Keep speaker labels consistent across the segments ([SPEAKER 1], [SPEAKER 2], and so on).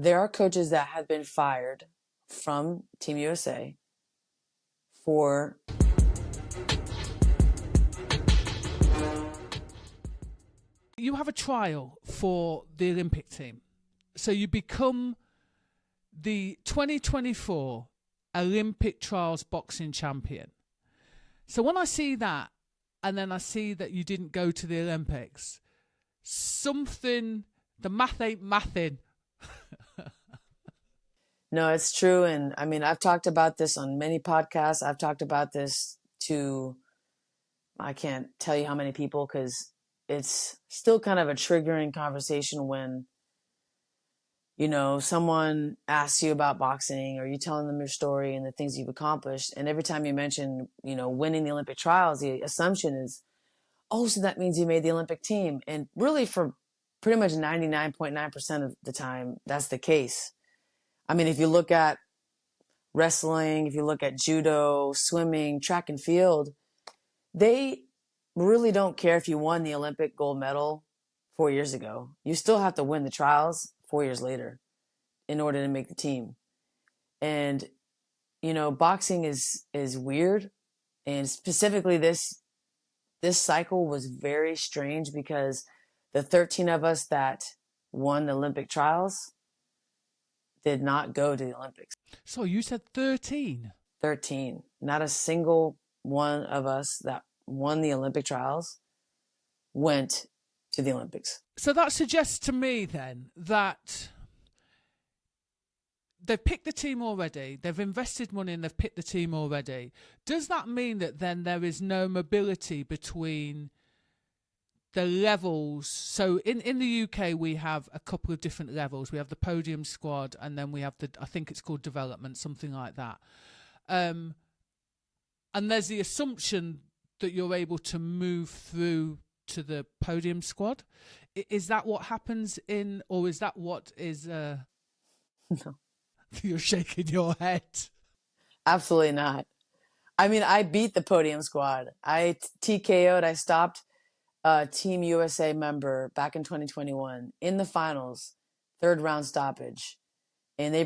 [SPEAKER 1] there are coaches that have been fired from Team USA for
[SPEAKER 2] You have a trial for the Olympic team. So you become the 2024 Olympic trials boxing champion. So when I see that, and then I see that you didn't go to the Olympics, the math ain't mathing.
[SPEAKER 1] No, it's true. And I mean, I've talked about this on many podcasts. I've talked about this to, I can't tell you how many people, because it's still kind of a triggering conversation when, someone asks you about boxing or you telling them your story and the things you've accomplished. And every time you mention, winning the Olympic trials, the assumption is, oh, so that means you made the Olympic team. And really, for pretty much 99.9% of the time, that's the case. I mean, if you look at wrestling, if you look at judo, swimming, track and field, they really don't care if you won the Olympic gold medal 4 years ago. You still have to win the trials 4 years later in order to make the team. And, boxing is weird. And specifically this cycle was very strange because the 13 of us that won the Olympic trials did not go to the Olympics.
[SPEAKER 2] So you said 13?
[SPEAKER 1] 13. Not a single one of us that won the Olympic trials went to the Olympics.
[SPEAKER 2] So that suggests to me then that they've picked the team already, they've invested money and they've picked the team already. Does that mean that then there is no mobility between the levels? So in the UK, we have a couple of different levels. We have the podium squad, and then we have I think it's called development, something like that. And there's the assumption that you're able to move through to the podium squad. Is that what happens or is that what is...
[SPEAKER 1] No.
[SPEAKER 2] You're shaking your head.
[SPEAKER 1] Absolutely not. I mean, I beat the podium squad. I TKO'd, I stopped a Team USA member back in 2021 in the finals, third round stoppage. And they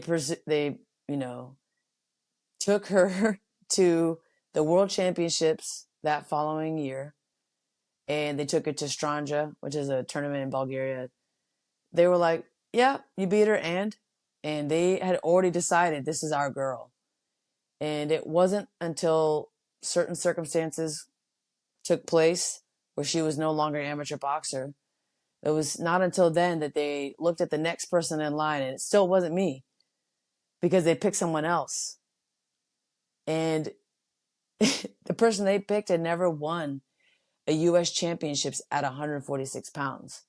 [SPEAKER 1] took her to the World Championships that following year. And they took her to Stranja, which is a tournament in Bulgaria. They were like, yeah, you beat her, and they had already decided this is our girl. And it wasn't until certain circumstances took place where she was no longer an amateur boxer. It was not until then that they looked at the next person in line, and it still wasn't me because they picked someone else. And the person they picked had never won a U.S. championships at 146 pounds,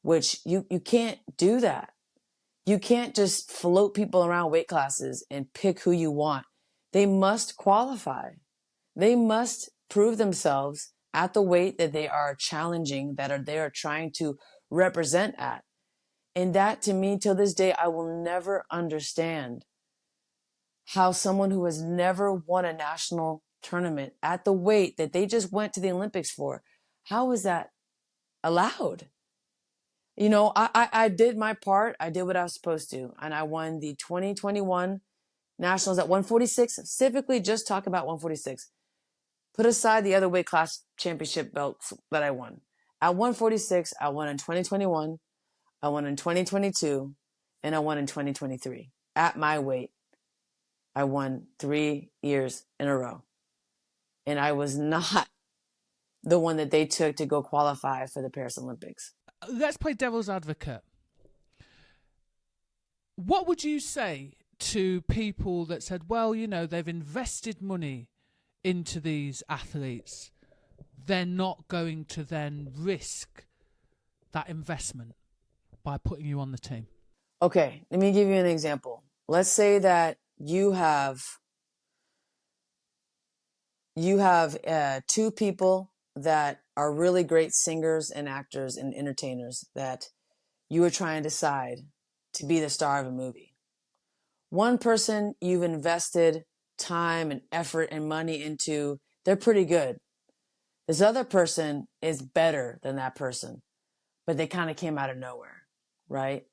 [SPEAKER 1] which you can't do that. You can't just float people around weight classes and pick who you want. They must qualify. They must prove themselves at the weight that they are challenging, they are trying to represent at. And that, to me, till this day, I will never understand how someone who has never won a national tournament at the weight that they just went to the Olympics for, how is that allowed? I did my part. I did what I was supposed to. And I won the 2021 Nationals at 146, specifically just talk about 146. Put aside the other weight class championship belts that I won. At 146, I won in 2021, I won in 2022, and I won in 2023. At my weight, I won 3 years in a row. And I was not the one that they took to go qualify for the Paris Olympics.
[SPEAKER 2] Let's play devil's advocate. What would you say to people that said, well, they've invested money into these athletes, they're not going to then risk that investment by putting you on the team?
[SPEAKER 1] Okay, let me give you an example. Let's say that you have two people that are really great singers and actors and entertainers that you are trying to decide to be the star of a movie. One person you've invested time and effort and money into, they're pretty good. This other person is better than that person, but they kind of came out of nowhere, right?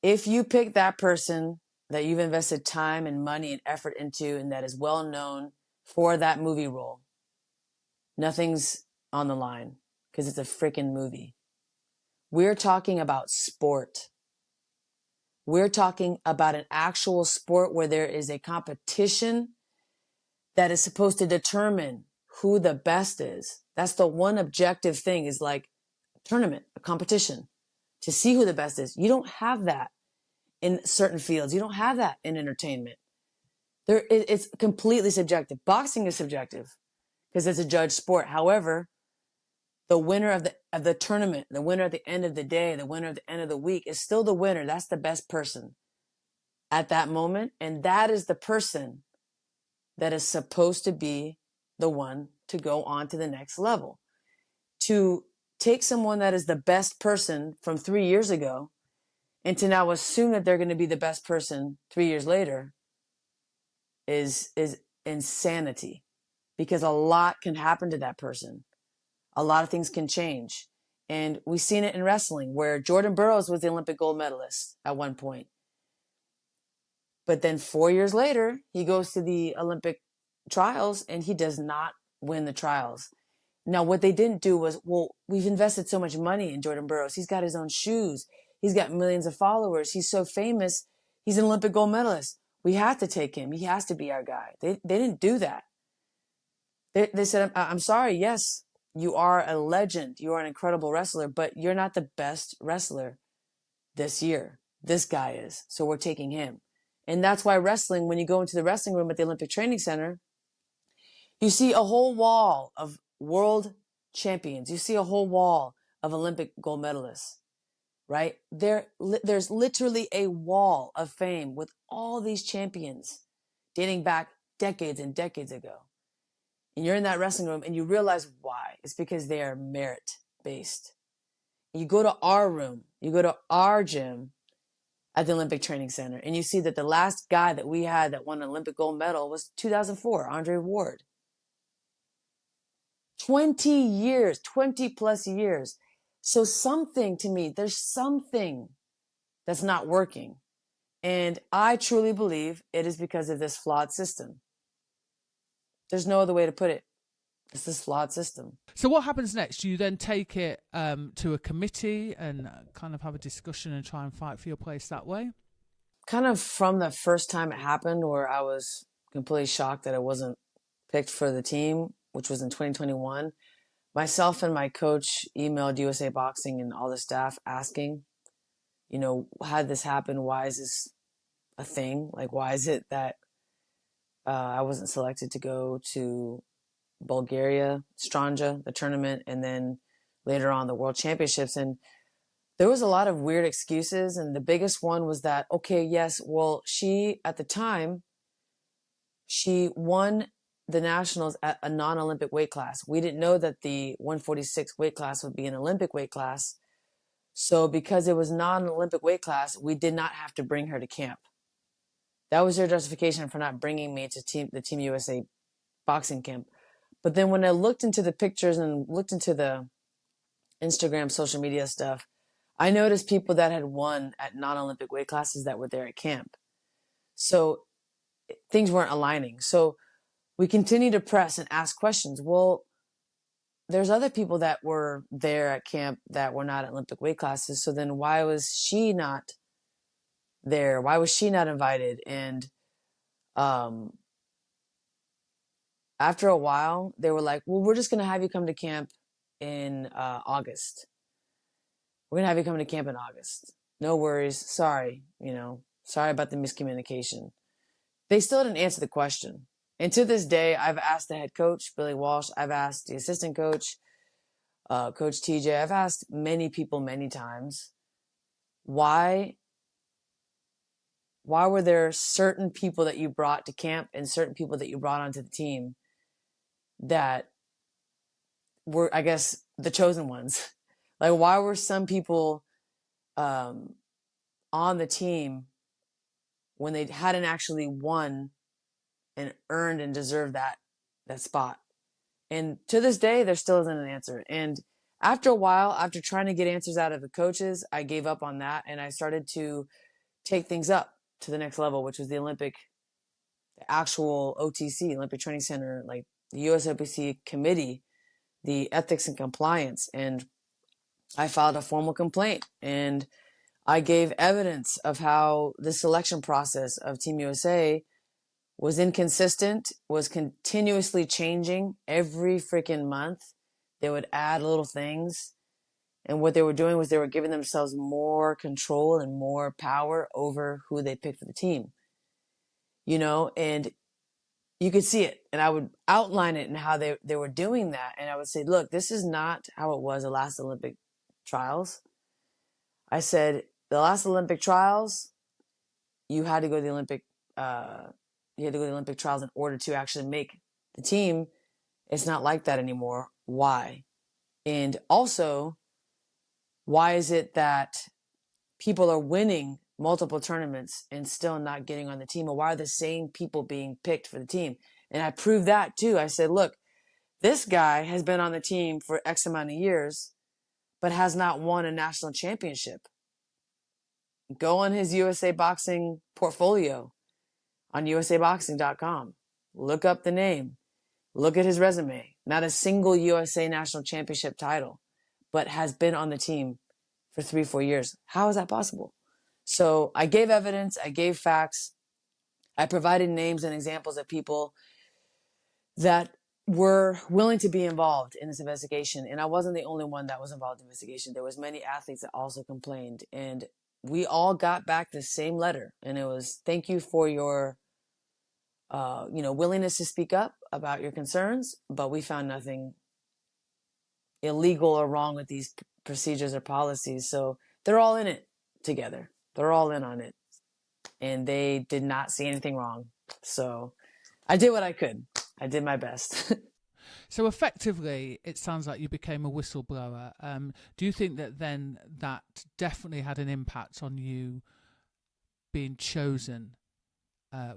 [SPEAKER 1] If you pick that person that you've invested time and money and effort into and that is well known for that movie role, nothing's on the line because it's a freaking movie. We're talking about sport. We're talking about an actual sport where there is a competition that is supposed to determine who the best is. That's the one objective thing, is like a tournament, a competition to see who the best is. You don't have that in certain fields. You don't have that in entertainment. It's completely subjective. Boxing is subjective because it's a judged sport. However, the winner of the tournament, the winner at the end of the day, the winner at the end of the week is still the winner. That's the best person at that moment. And that is the person that is supposed to be the one to go on to the next level. To take someone that is the best person from 3 years ago and to now assume that they're going to be the best person 3 years later is insanity, because a lot can happen to that person. A lot of things can change. And we've seen it in wrestling where Jordan Burroughs was the Olympic gold medalist at one point. But then 4 years later, he goes to the Olympic trials and he does not win the trials. Now, what they didn't do was, well, we've invested so much money in Jordan Burroughs. He's got his own shoes. He's got millions of followers. He's so famous. He's an Olympic gold medalist. We have to take him. He has to be our guy. They didn't do that. They said, I'm sorry. Yes, you are a legend. You are an incredible wrestler, but you're not the best wrestler this year. This guy is. So we're taking him. And that's why wrestling, when you go into the wrestling room at the Olympic Training Center, you see a whole wall of world champions. You see a whole wall of Olympic gold medalists, right? There's literally a wall of fame with all these champions dating back decades and decades ago. And you're in that wrestling room and you realize why. It's because they are merit based. You go to our room, you go to our gym at the Olympic Training Center, and you see that the last guy that we had that won an Olympic gold medal was 2004, Andre Ward. 20 years, 20 plus years. So something, to me, there's something that's not working. And I truly believe it is because of this flawed system. There's no other way to put it. It's this flawed system.
[SPEAKER 2] So what happens next? Do you then take it to a committee and kind of have a discussion and try and fight for your place that way?
[SPEAKER 1] Kind of from the first time it happened, where I was completely shocked that I wasn't picked for the team, which was in 2021, myself and my coach emailed USA Boxing and all the staff asking, how did this happen? Why is this a thing? Like, why is it that I wasn't selected to go to Bulgaria, Stranja, the tournament, and then later on the World Championships? And there was a lot of weird excuses. And the biggest one was that, okay, yes, well, at the time, she won the nationals at a non-Olympic weight class. We didn't know that the 146 weight class would be an Olympic weight class. So because it was non-Olympic weight class, we did not have to bring her to camp. That was their justification for not bringing me to the Team USA boxing camp. But then when I looked into the pictures and looked into the Instagram social media stuff, I noticed people that had won at non-Olympic weight classes that were there at camp. So things weren't aligning. So we continue to press and ask questions. Well, there's other people that were there at camp that were not at Olympic weight classes. So then why was she not there? Why was she not invited? And after a while, they were like, well, we're just going to have you come to camp in August. We're going to have you come to camp in August. No worries. Sorry, sorry about the miscommunication. They still didn't answer the question. And to this day, I've asked the head coach, Billy Walsh. I've asked the assistant coach, Coach TJ. I've asked many people many times, why were there certain people that you brought to camp and certain people that you brought onto the team that were, I guess, the chosen ones? Like, why were some people on the team when they hadn't actually won and earned and deserved that spot? And to this day, there still isn't an answer. And after a while, after trying to get answers out of the coaches, I gave up on that and I started to take things up to the next level, which was the actual OTC, Olympic Training Center, like the USOPC committee, the ethics and compliance. And I filed a formal complaint, and I gave evidence of how the selection process of Team USA was inconsistent, was continuously changing every freaking month. They would add little things. And what they were doing was they were giving themselves more control and more power over who they picked for the team. And you could see it. And I would outline it and how they were doing that. And I would say, look, this is not how it was the last Olympic trials. I said, the last Olympic trials, you had to go to the Olympic trials in order to actually make the team. It's not like that anymore. Why? And also, why is it that people are winning multiple tournaments and still not getting on the team? Or why are the same people being picked for the team? And I proved that too. I said, look, this guy has been on the team for X amount of years, but has not won a national championship. Go on his USA Boxing portfolio on usaboxing.com. Look up the name. Look at his resume. Not a single USA national championship title, but has been on the team for 3-4 years. How is that possible? So I gave evidence. I gave facts. I provided names and examples of people that were willing to be involved in this investigation. And I wasn't the only one that was involved in the investigation. There was many athletes that also complained. And we all got back the same letter. And it was, thank you for your willingness to speak up about your concerns, but we found nothing illegal or wrong with these procedures or policies. So they're all in it together. They're all in on it. And they did not see anything wrong. So I did what I could. I did my best.
[SPEAKER 2] So effectively, it sounds like you became a whistleblower. Do you think that then that definitely had an impact on you being chosen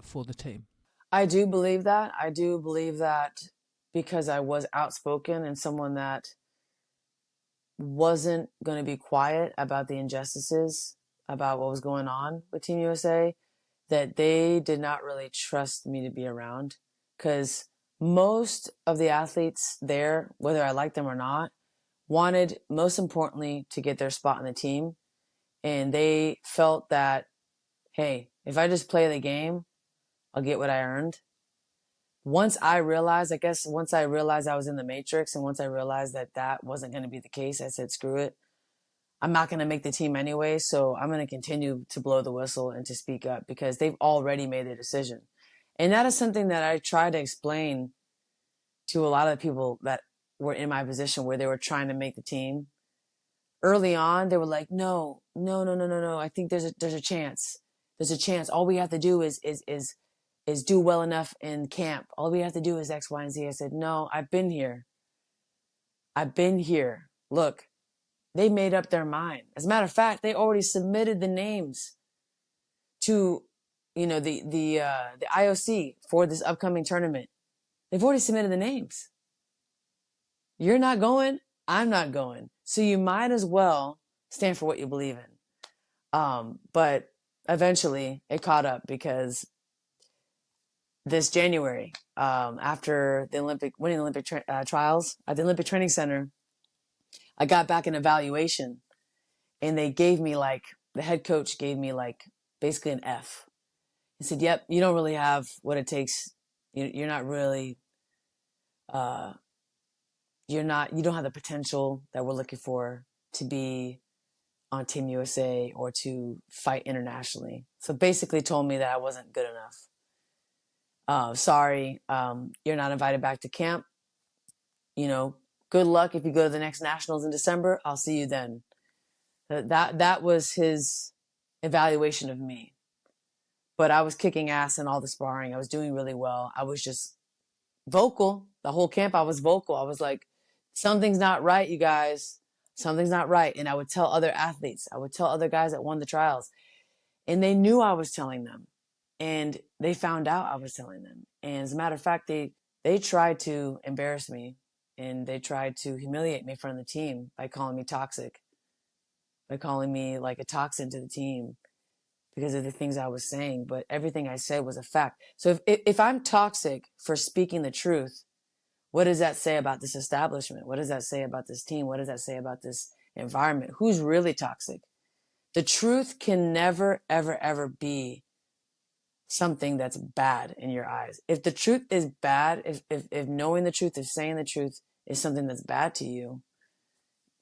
[SPEAKER 2] for the team?
[SPEAKER 1] I do believe that. I do believe that because I was outspoken and someone that wasn't going to be quiet about the injustices, about what was going on with Team USA, that they did not really trust me to be around. Because most of the athletes there, whether I liked them or not, wanted, most importantly, to get their spot on the team. And they felt that, hey, if I just play the game, I'll get what I earned. Once I realized I was in the matrix, and once I realized that wasn't going to be the case, I said, screw it. I'm not going to make the team anyway, so I'm going to continue to blow the whistle and to speak up because they've already made a decision. And that is something that I try to explain to a lot of the people that were in my position where they were trying to make the team. Early on, they were like, no. I think there's a chance. There's a chance. All we have to do is do well enough in camp. All we have to do is X, Y, and Z. I said, no, I've been here. Look, they made up their mind. As a matter of fact, they already submitted the names to, the IOC for this upcoming tournament. They've already submitted the names. You're not going. I'm not going. So you might as well stand for what you believe in. But eventually it caught up because this January, after winning the Olympic trials at the Olympic Training Center, I got back an evaluation, and they gave me the head coach gave me basically an F. He said, "Yep, you don't really have what it takes. You're not really, you don't have the potential that we're looking for to be on Team USA or to fight internationally." So basically told me that I wasn't good enough. Sorry, you're not invited back to camp. Good luck if you go to the next nationals in December. I'll see you then. That was his evaluation of me. But I was kicking ass in all the sparring. I was doing really well. I was just vocal. The whole camp, I was vocal. I was like, something's not right, you guys. Something's not right. And I would tell other athletes. I would tell other guys that won the trials. And they knew I was telling them. And they found out I was telling them. And as a matter of fact, they tried to embarrass me. And they tried to humiliate me in front of the team by calling me toxic. By calling me like a toxin to the team. because of the things I was saying, but everything I said was a fact. So if I'm toxic for speaking the truth, what does that say about this establishment? What does that say about this team? What does that say about this environment? Who's really toxic? The truth can never, ever, ever be something that's bad in your eyes. If the truth is bad, if knowing the truth, if saying the truth is something that's bad to you,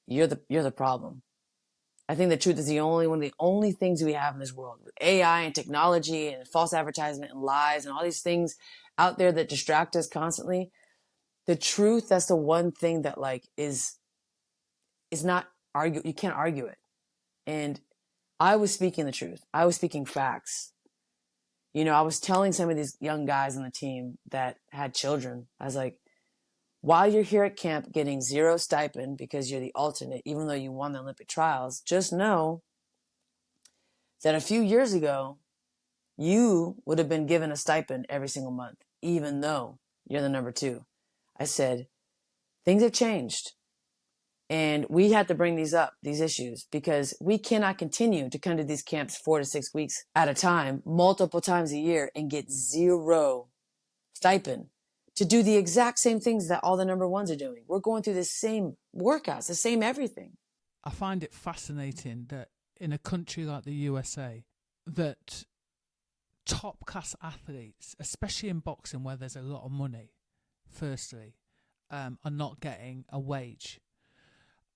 [SPEAKER 1] you're the problem. I think the truth is one of the only things we have in this world. With AI and technology and false advertisement and lies and all these things out there that distract us constantly. The truth, that's the one thing that is not argue. You can't argue it. And I was speaking the truth. I was speaking facts. I was telling some of these young guys on the team that had children, I was like, while you're here at camp getting zero stipend because you're the alternate, even though you won the Olympic trials, just know that a few years ago, you would have been given a stipend every single month, even though you're the number 2. I said, things have changed. And we had to bring these issues, because we cannot continue to come to these camps 4 to 6 weeks at a time, multiple times a year, and get zero stipend to do the exact same things that all the number 1s are doing. We're going through the same workouts, the same everything.
[SPEAKER 2] I find it fascinating that in a country like the USA, that top class athletes, especially in boxing where there's a lot of money, firstly, are not getting a wage.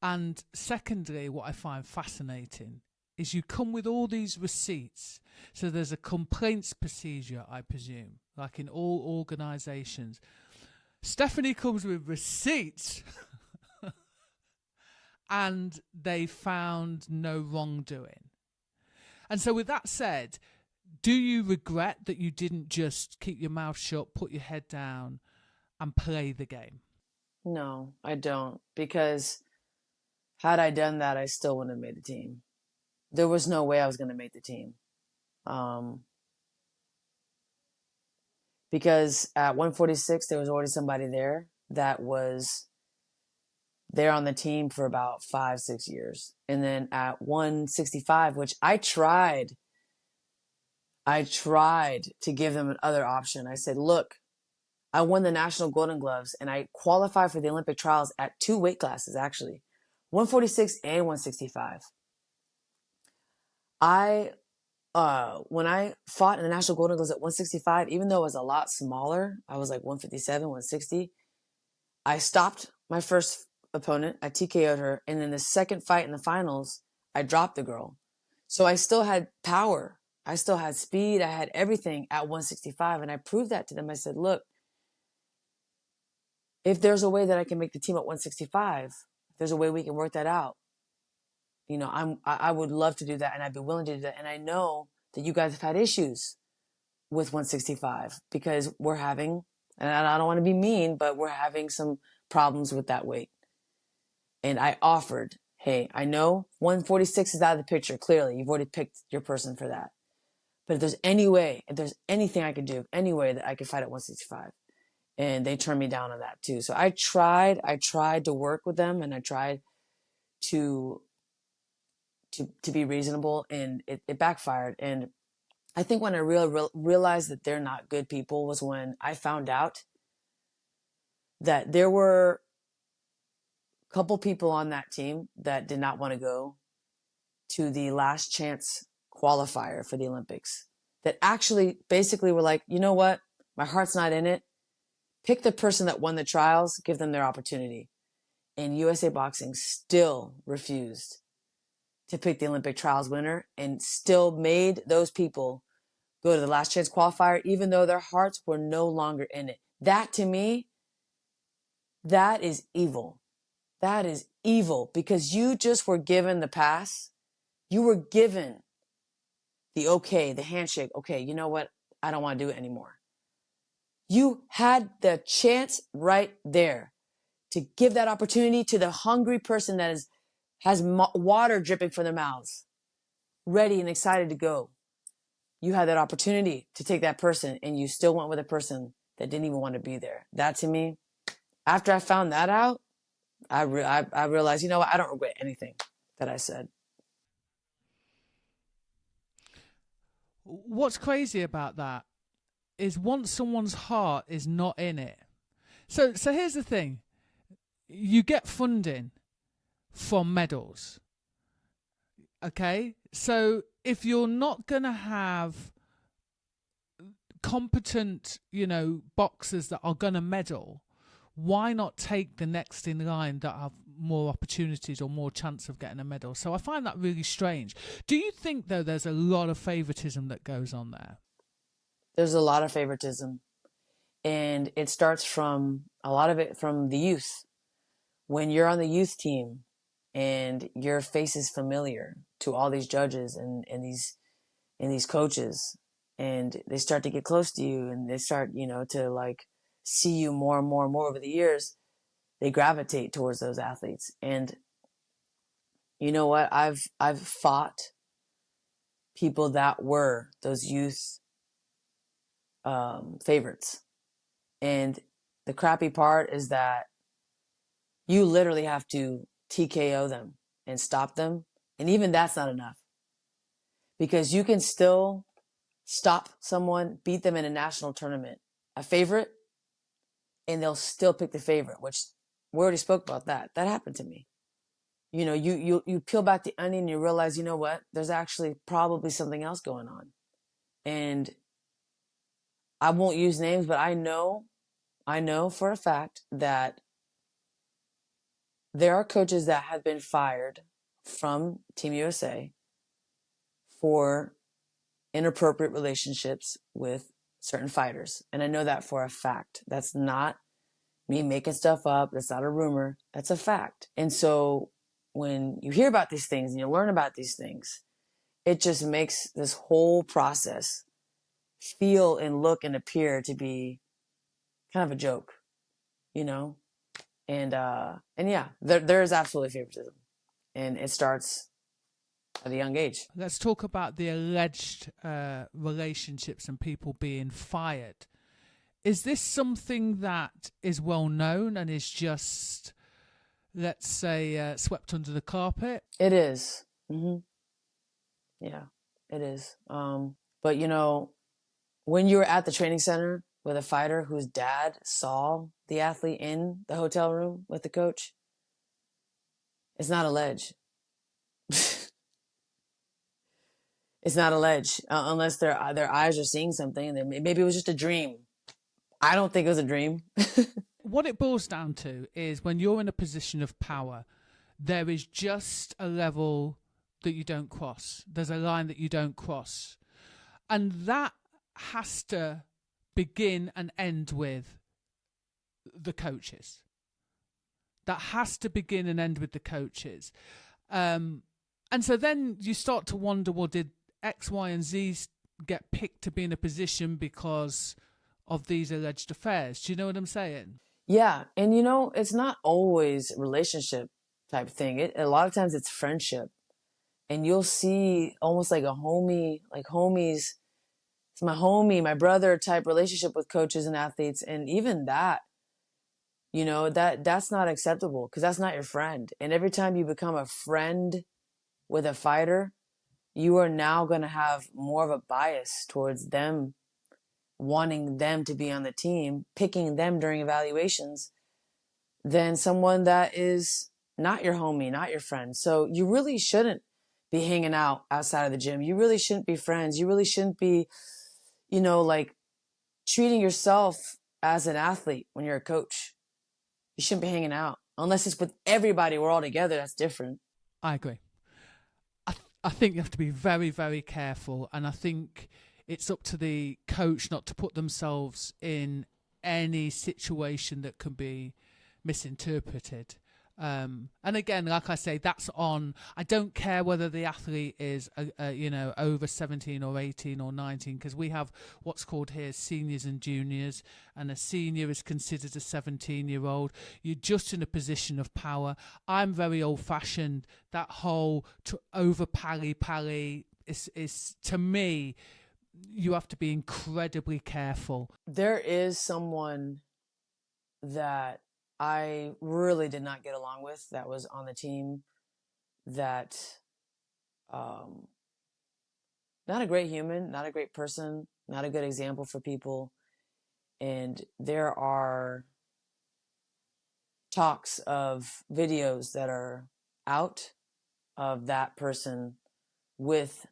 [SPEAKER 2] And secondly, what I find fascinating is you come with all these receipts. So there's a complaints procedure, I presume, like in all organisations. Stephanie comes with receipts and they found no wrongdoing. And so with that said, do you regret that you didn't just keep your mouth shut, put your head down and play the game?
[SPEAKER 1] No, I don't, because had I done that, I still wouldn't have made the team. There was no way I was going to make the team. Because at 146, there was already somebody there that was there on the team for about 5-6 years. And then at 165, which I tried to give them another option. I said, look, I won the National Golden Gloves and I qualified for the Olympic trials at 2 weight classes, actually, 146 and 165. When I fought in the National Golden Gloves at 165, even though it was a lot smaller, I was like 157, 160. I stopped my first opponent. I TKO'd her. And in the second fight in the finals, I dropped the girl. So I still had power. I still had speed. I had everything at 165. And I proved that to them. I said, look, if there's a way that I can make the team at 165, if there's a way we can work that out, I would love to do that, and I'd be willing to do that. And I know that you guys have had issues with 165 because we're having, and I don't want to be mean, but we're having some problems with that weight. And I offered, hey, I know 146 is out of the picture. Clearly, you've already picked your person for that. But if there's any way, if there's anything I could do, any way that I could fight at 165, and they turned me down on that too. So I tried to work with them, and I tried to be reasonable, and it backfired. And I think when I realized that they're not good people was when I found out that there were a couple people on that team that did not want to go to the last chance qualifier for the Olympics, that actually basically were like, you know what? My heart's not in it. Pick the person that won the trials, give them their opportunity. And USA Boxing still refused to pick the Olympic trials winner and still made those people go to the last chance qualifier, even though their hearts were no longer in it. That, to me, that is evil. That is evil, because you just were given the pass. You were given the okay, the handshake. Okay, you know what? I don't want to do it anymore. You had the chance right there to give that opportunity to the hungry person that has water dripping from their mouths, ready and excited to go. You had that opportunity to take that person, and you still went with a person that didn't even want to be there. That, to me, after I found that out, I realized, you know what? I don't regret anything that I said.
[SPEAKER 2] What's crazy about that is once someone's heart is not in it. So here's the thing. You get funding from medals. Okay? So if you're not going to have competent, boxers that are going to medal, why not take the next in line that have more opportunities or more chance of getting a medal? So I find that really strange. Do you think, though, there's a lot of favoritism that goes on there?
[SPEAKER 1] There's a lot of favoritism, and it starts from a lot of it from the youth. When you're on the youth team and your face is familiar to all these judges and these coaches, and they start to get close to you, and they start, to like see you more and more and more over the years, they gravitate towards those athletes. And you know what? I've fought people that were those youth favorites. And the crappy part is that you literally have to TKO them and stop them. And even that's not enough, because you can still stop someone, beat them in a national tournament, a favorite, and they'll still pick the favorite, which we already spoke about that. That happened to me. You peel back the onion and you realize, you know what? There's actually probably something else going on. And I won't use names, but I know for a fact that there are coaches that have been fired from Team USA for inappropriate relationships with certain fighters. And I know that for a fact. That's not me making stuff up. That's not a rumor. That's a fact. And so when you hear about these things and you learn about these things, it just makes this whole process feel and look and appear to be kind of a joke, you know? And yeah, there is absolutely favoritism. And it starts at a young age.
[SPEAKER 2] Let's talk about the alleged relationships and people being fired. Is this something that is well known and is just, let's say, swept under the carpet?
[SPEAKER 1] It is. Mm-hmm. Yeah, it is. But when you were at the training center with a fighter whose dad saw the athlete in the hotel room with the coach, it's not alleged. It's not alleged unless their eyes are seeing something, and maybe it was just a dream. I don't think it was a dream.
[SPEAKER 2] What it boils down to is when you're in a position of power, there is just a level that you don't cross. There's a line that you don't cross. And that has to begin and end with the coaches. That has to begin and end with the coaches. And so then you start to wonder, well, did X, Y, and Z get picked to be in a position because of these alleged affairs? Do you know what I'm saying?
[SPEAKER 1] Yeah, and it's not always relationship type thing. A lot of times it's friendship, and you'll see almost like a homie, like homies. It's my homie, my brother type relationship with coaches and athletes, and even that, that's not acceptable because that's not your friend. And every time you become a friend with a fighter, you are now going to have more of a bias towards them, wanting them to be on the team, picking them during evaluations, than someone that is not your homie, not your friend. So you really shouldn't be hanging out outside of the gym. You really shouldn't be friends. You really shouldn't be, like treating yourself as an athlete when you're a coach. You shouldn't be hanging out unless it's with everybody. We're all together. That's different.
[SPEAKER 2] I agree. I think you have to be very, very careful. And I think it's up to the coach not to put themselves in any situation that can be misinterpreted. And again, like I say, that's on. I don't care whether the athlete is, over 17 or 18 or 19, because we have what's called here seniors and juniors, and a senior is considered a 17-year-old. You're just in a position of power. I'm very old-fashioned. That whole over pally is to me, you have to be incredibly careful.
[SPEAKER 1] There is someone that I really did not get along with that was on the team that, not not a great human, not a great person, not a good example for people. And there are talks of videos that are out of that person with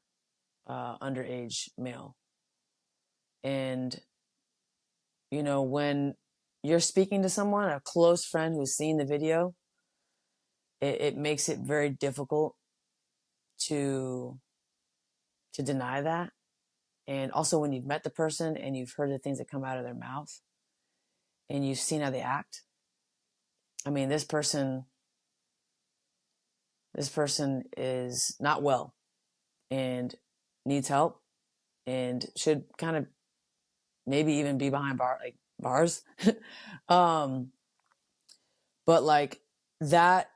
[SPEAKER 1] underage male. And, you know, when you're speaking to someone, a close friend who's seen the video, it makes it very difficult to deny that. And also when you've met the person and you've heard the things that come out of their mouth and you've seen how they act. I mean, this person is not well and needs help and should kind of maybe even be behind bars. um, but like that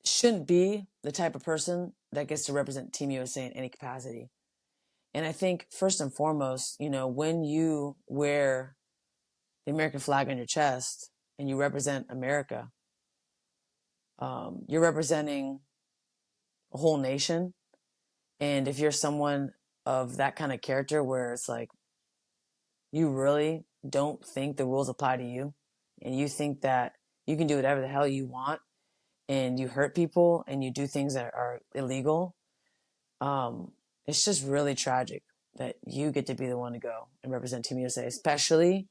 [SPEAKER 1] shouldn't be the type of person that gets to represent Team USA in any capacity. And I think first and foremost, you know, when you wear the American flag on your chest and you represent America, you're representing a whole nation. And if you're someone of that kind of character where it's like you really don't think the rules apply to you and you think that you can do whatever the hell you want and you hurt people and you do things that are illegal, it's just really tragic that you get to be the one to go and represent Team USA, especially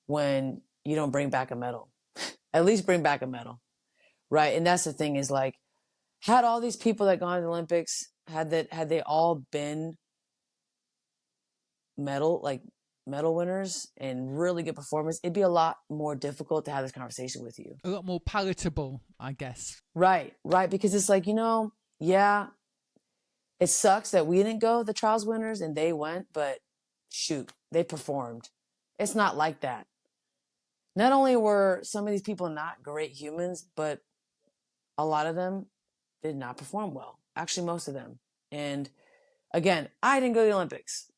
[SPEAKER 1] when you don't bring back a medal. At least bring back a medal, right? And that's the thing is like, had all these people that gone to the Olympics, had they all been medal winners and really good performers, it'd be a lot more difficult to have this conversation with you.
[SPEAKER 2] A lot more palatable, I guess.
[SPEAKER 1] Right, because it's like, you know, yeah, it sucks that we didn't go the trials winners and they went, but shoot, they performed. It's not like that. Not only were some of these people not great humans, but a lot of them did not perform well. Actually, most of them. And again, I didn't go to the Olympics.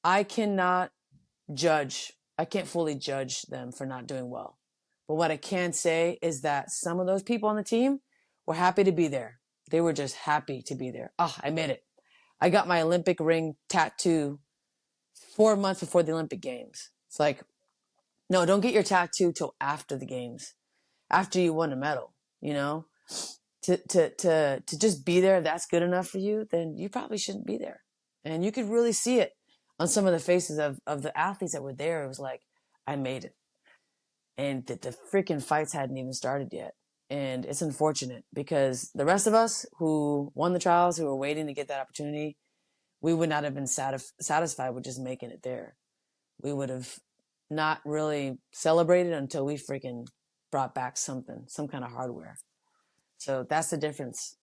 [SPEAKER 1] I cannot judge. I can't fully judge them for not doing well. But what I can say is that some of those people on the team were happy to be there. They were just happy to be there. Oh, I made it. I got my Olympic ring tattoo 4 months before the Olympic Games. It's like, no, don't get your tattoo till after the games, after you won a medal, you know? To just be there, if that's good enough for you, then you probably shouldn't be there. And you could really see it on some of the faces of the athletes that were there. It was like, I made it. And the freaking fights hadn't even started yet. And it's unfortunate because the rest of us who won the trials, who were waiting to get that opportunity, we would not have been satisfied with just making it there. We would have not really celebrated until we freaking brought back something, some kind of hardware. So that's the difference.